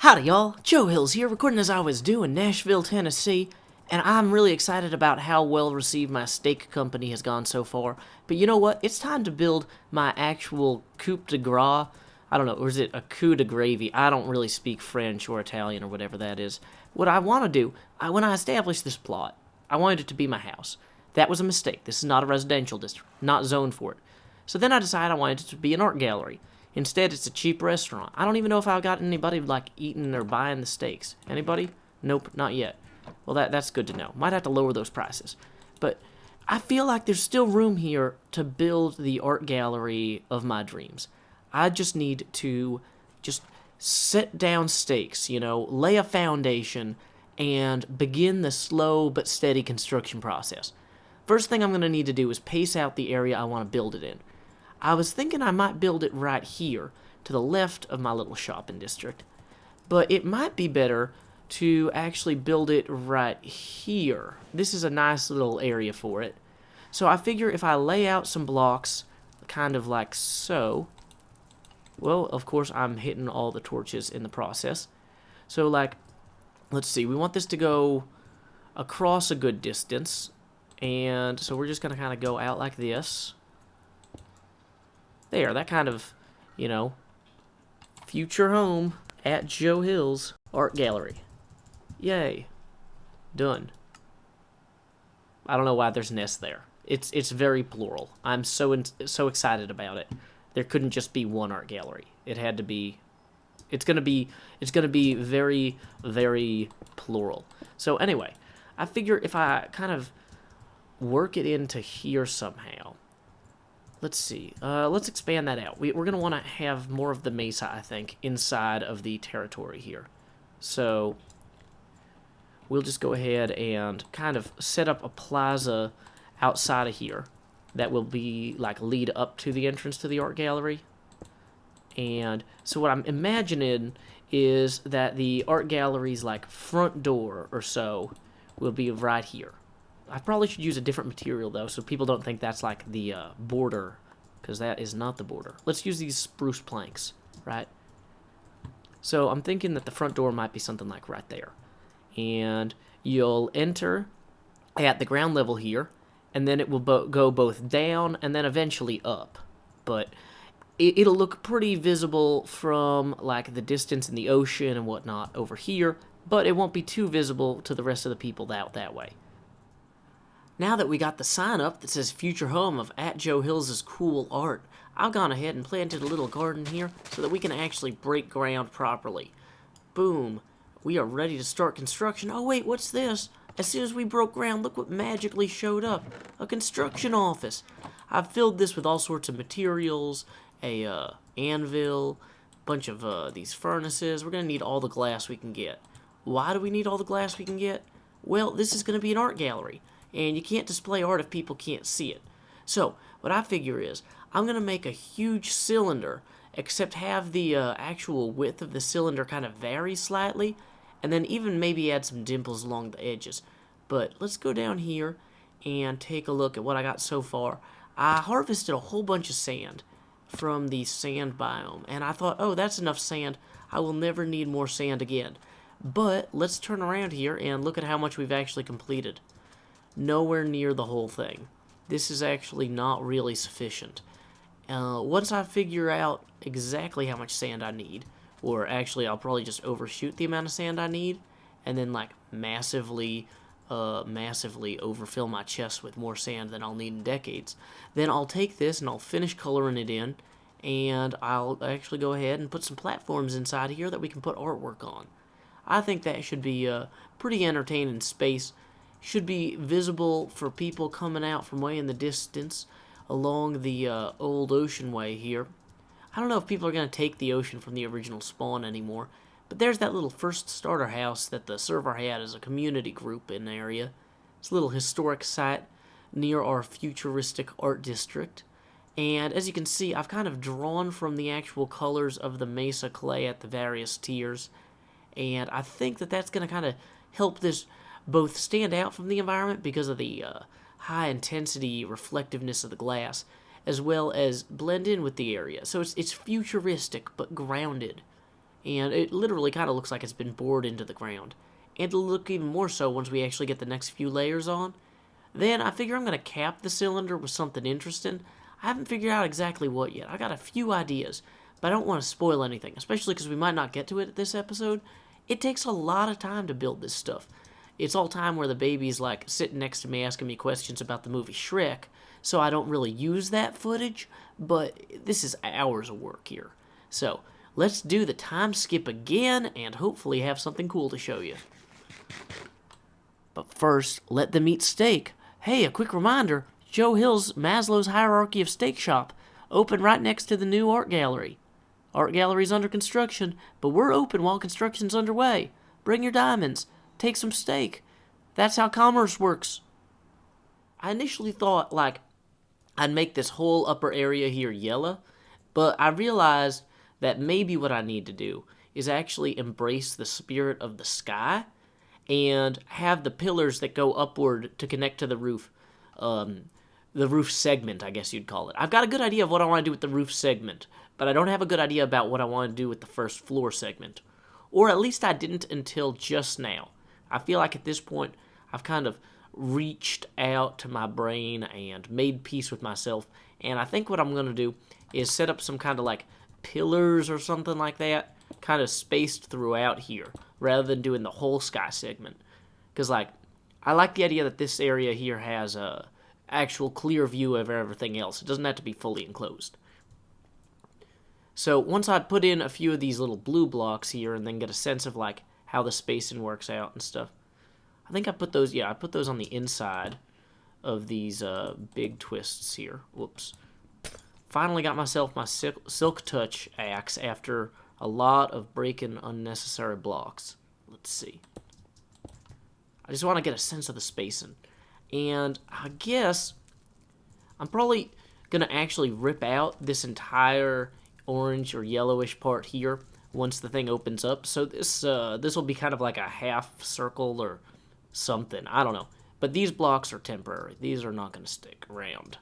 Howdy y'all, Joe Hills here, recording as I was due in Nashville, Tennessee, and I'm really excited about how well received my steak company has gone so far. But you know what? It's time to build my actual coup de grace. I don't know, or is it a coup de gravy? I don't really speak French or Italian or whatever that is. What I want to do, when I established this plot, I wanted it to be my house. That was a mistake. This is not a residential district, not zoned for it. So then I decided I wanted it to be an art gallery. Instead, it's a cheap restaurant. I don't even know if I got anybody, like, eating or buying the steaks. Anybody? Nope, not yet. Well, that's good to know. Might have to lower those prices. But I feel like there's still room here to build the art gallery of my dreams. I just need to just set down stakes, lay a foundation, and begin the slow but steady construction process. First thing I'm going to need to do is pace out the area I want to build it in. I was thinking I might build it right here, to the left of my little shopping district. But it might be better to actually build it right here. This is a nice little area for it. So I figure if I lay out some blocks, kind of like so. Well, of course, I'm hitting all the torches in the process. So, let's see. We want this to go across a good distance. And so we're just going to kind of go out like this. There, that kind of, future home at Joe Hills Art Gallery. Yay. Done. I don't know why there's an S there. It's very plural. I'm so excited about it. There couldn't just be one art gallery. It had to be. It's gonna be very, very plural. So anyway, I figure if I kind of work it into here somehow. Let's see. Let's expand that out. We're going to want to have more of the mesa, I think, inside of the territory here. So we'll just go ahead and kind of set up a plaza outside of here that will be, lead up to the entrance to the art gallery. And so what I'm imagining is that the art gallery's, front door or so will be right here. I probably should use a different material, though, so people don't think that's, the border, because that is not the border. Let's use these spruce planks, right? So I'm thinking that the front door might be something like right there. And you'll enter at the ground level here, and then it will go both down and then eventually up. But it'll look pretty visible from, the distance in the ocean and whatnot over here, but it won't be too visible to the rest of the people that way. Now that we got the sign up that says future home of at Joe Hills' cool art, I've gone ahead and planted a little garden here so that we can actually break ground properly. Boom. We are ready to start construction. Oh wait, what's this? As soon as we broke ground, look what magically showed up. A construction office. I've filled this with all sorts of materials, a anvil, a bunch of these furnaces. We're going to need all the glass we can get. Why do we need all the glass we can get? Well, this is going to be an art gallery. And you can't display art if people can't see it. So, what I figure is, I'm going to make a huge cylinder, except have the actual width of the cylinder kind of vary slightly, and then even maybe add some dimples along the edges. But let's go down here and take a look at what I got so far. I harvested a whole bunch of sand from the sand biome, and I thought, oh, that's enough sand. I will never need more sand again. But let's turn around here and look at how much we've actually completed. Nowhere near the whole thing. This is actually not really sufficient. Once I figure out exactly how much sand I need, or actually I'll probably just overshoot the amount of sand I need, and then massively overfill my chest with more sand than I'll need in decades, then I'll take this and I'll finish coloring it in, and I'll actually go ahead and put some platforms inside here that we can put artwork on. I think that should be a pretty entertaining space. Should be visible for people coming out from way in the distance along the old ocean way here. I don't know if people are going to take the ocean from the original spawn anymore, but there's that little first starter house that the server had as a community group in the area. It's a little historic site near our futuristic art district. And as you can see, I've kind of drawn from the actual colors of the mesa clay at the various tiers. And I think that that's going to kind of help this both stand out from the environment because of the high intensity reflectiveness of the glass, as well as blend in with the area. So it's futuristic but grounded. And it literally kind of looks like it's been bored into the ground. And it'll look even more so once we actually get the next few layers on. Then I figure I'm going to cap the cylinder with something interesting. I haven't figured out exactly what yet. I got a few ideas, but I don't want to spoil anything, especially because we might not get to it this episode. It takes a lot of time to build this stuff. It's all time where the baby's like sitting next to me asking me questions about the movie Shrek, so I don't really use that footage, but this is hours of work here. So let's do the time skip again and hopefully have something cool to show you. But first, let them eat steak. Hey, a quick reminder, Joe Hill's Maslow's Hierarchy of Steak Shop, open right next to the new art gallery. Art gallery's under construction, but we're open while construction's underway. Bring your diamonds. Take some steak. That's how commerce works. I initially thought, like, I'd make this whole upper area here yellow, but I realized that maybe what I need to do is actually embrace the spirit of the sky and have the pillars that go upward to connect to the roof segment, I guess you'd call it. I've got a good idea of what I want to do with the roof segment, but I don't have a good idea about what I want to do with the first floor segment. Or at least I didn't until just now. I feel like at this point, I've kind of reached out to my brain and made peace with myself, and I think what I'm going to do is set up some kind of like pillars or something like that, kind of spaced throughout here, rather than doing the whole sky segment. Because, like, I like the idea that this area here has a actual clear view of everything else. It doesn't have to be fully enclosed. So once I put in a few of these little blue blocks here and then get a sense of, like, how the spacing works out and stuff, I think I put those on the inside of these big twists here. Whoops. Finally got myself my Silk Touch axe after a lot of breaking unnecessary blocks. Let's see. I just want to get a sense of the spacing. And I guess I'm probably going to actually rip out this entire orange or yellowish part here once the thing opens up. So this will be kind of like a half circle or something. I don't know. But these blocks are temporary. These are not going to stick around.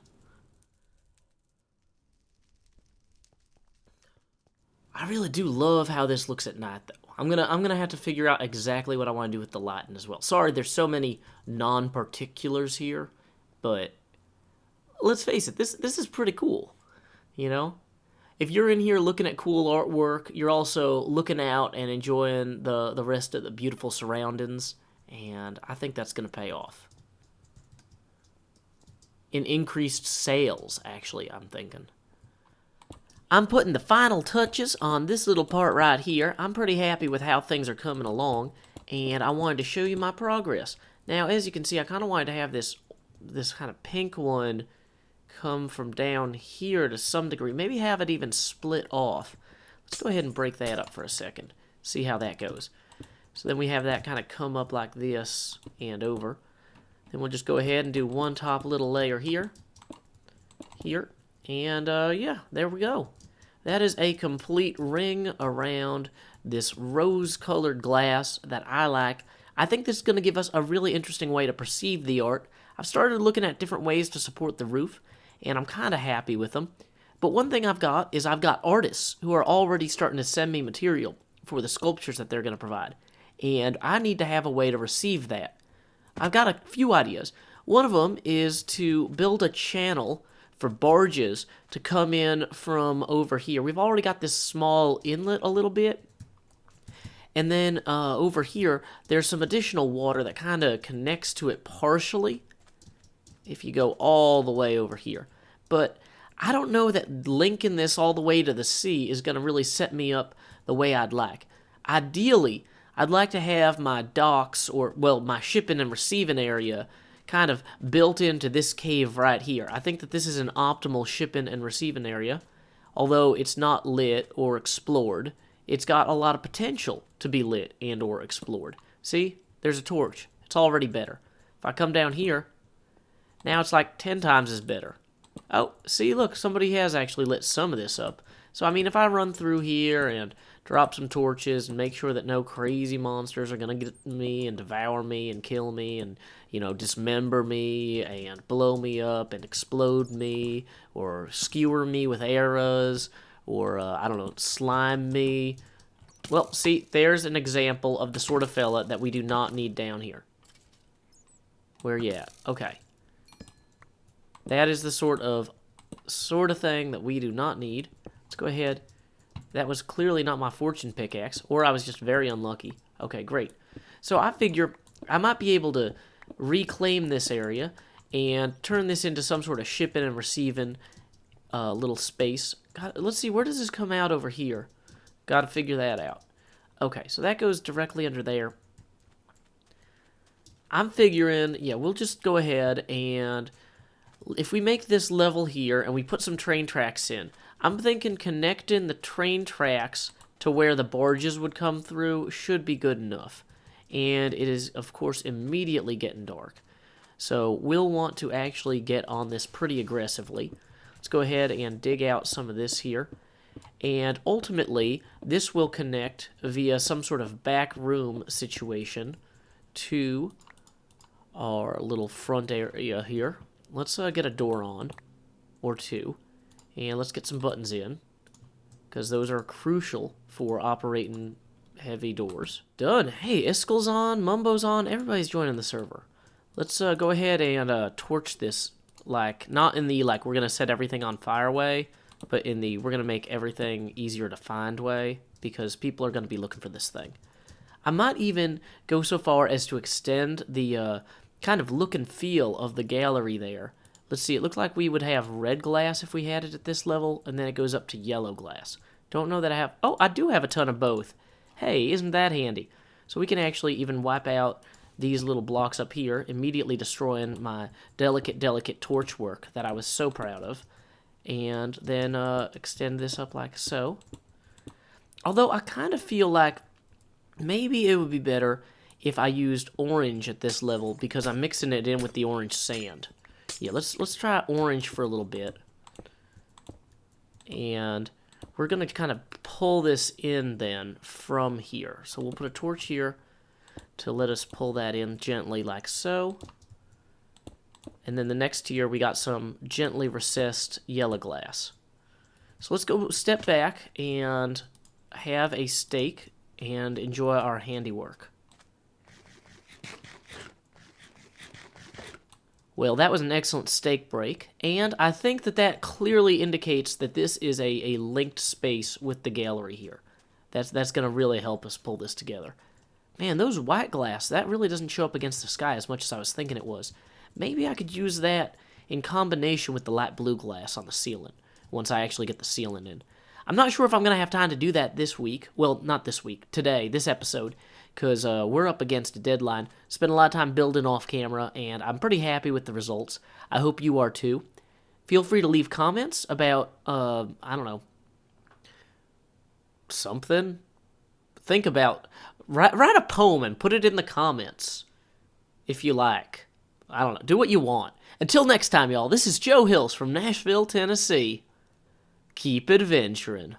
I really do love how this looks at night, though. I'm gonna have to figure out exactly what I want to do with the lighting as well. Sorry, there's so many non-particulars here, but let's face it, this is pretty cool. You know, if you're in here looking at cool artwork, you're also looking out and enjoying the rest of the beautiful surroundings, and I think that's gonna pay off. In increased sales, actually, I'm thinking. I'm putting the final touches on this little part right here. I'm pretty happy with how things are coming along, and I wanted to show you my progress. Now, as you can see, I kind of wanted to have this kind of pink one come from down here to some degree. Maybe have it even split off. Let's go ahead and break that up for a second. See how that goes. So then we have that kind of come up like this and over. Then we'll just go ahead and do one top little layer here. And yeah, there we go. That is a complete ring around this rose-colored glass that I like. I think this is going to give us a really interesting way to perceive the art. I've started looking at different ways to support the roof, and I'm kind of happy with them. But one thing I've got artists who are already starting to send me material for the sculptures that they're going to provide. And I need to have a way to receive that. I've got a few ideas. One of them is to build a channel for barges to come in from over here. We've already got this small inlet a little bit. And then over here, there's some additional water that kind of connects to it partially if you go all the way over here. But I don't know that linking this all the way to the sea is going to really set me up the way I'd like. Ideally, I'd like to have my docks, or, well, my shipping and receiving area kind of built into this cave right here. I think that this is an optimal shipping and receiving area. Although it's not lit or explored, it's got a lot of potential to be lit and or explored. See? There's a torch. It's already better. If I come down here, now it's like 10 times as better. Oh, see, look, somebody has actually lit some of this up. So, I mean, if I run through here and drop some torches and make sure that no crazy monsters are going to get me and devour me and kill me and, you know, dismember me and blow me up and explode me or skewer me with arrows or, I don't know, slime me. Well, see, there's an example of the sort of fella that we do not need down here. Where you at? Okay. That is the sort of thing that we do not need. Let's go ahead. That was clearly not my fortune pickaxe, or I was just very unlucky. Okay, great. So I figure I might be able to reclaim this area and turn this into some sort of shipping and receiving little space. God, let's see, where does this come out over here? Got to figure that out. Okay, so that goes directly under there. I'm figuring, yeah, we'll just go ahead and if we make this level here and we put some train tracks in, I'm thinking connecting the train tracks to where the barges would come through should be good enough. And it is, of course, immediately getting dark. So we'll want to actually get on this pretty aggressively. Let's go ahead and dig out some of this here. And ultimately, this will connect via some sort of back room situation to our little front area here. Let's get a door on, or two, and let's get some buttons in, because those are crucial for operating heavy doors. Done. Hey, Iskel's on, Mumbo's on, everybody's joining the server. Let's go ahead and torch this, like, not in the, like, we're going to set everything on fire way, but in the, we're going to make everything easier to find way, because people are going to be looking for this thing. I might even go so far as to extend the kind of look and feel of the gallery there. Let's see, it looked like we would have red glass if we had it at this level, and then it goes up to yellow glass. Don't know that I have... Oh, I do have a ton of both. Hey, isn't that handy? So we can actually even wipe out these little blocks up here, immediately destroying my delicate torch work that I was so proud of. And then extend this up like so. Although I kind of feel like maybe it would be better if I used orange at this level because I'm mixing it in with the orange sand. Yeah, let's try orange for a little bit. And we're going to kind of pull this in then from here. So we'll put a torch here to let us pull that in gently like so. And then the next tier we got some gently recessed yellow glass. So let's go step back and have a steak and enjoy our handiwork. Well, that was an excellent steak break, and I think that that clearly indicates that this is a linked space with the gallery here. That's going to really help us pull this together. Man, those white glass, that really doesn't show up against the sky as much as I was thinking it was. Maybe I could use that in combination with the light blue glass on the ceiling, once I actually get the ceiling in. I'm not sure if I'm going to have time to do that this week. Well, not this week, today, this episode, because we're up against a deadline. Spent a lot of time building off camera, and I'm pretty happy with the results. I hope you are too. Feel free to leave comments about, I don't know, something. Think about, write a poem and put it in the comments, if you like. I don't know, do what you want. Until next time, y'all, this is Joe Hills from Nashville, Tennessee. Keep adventuring.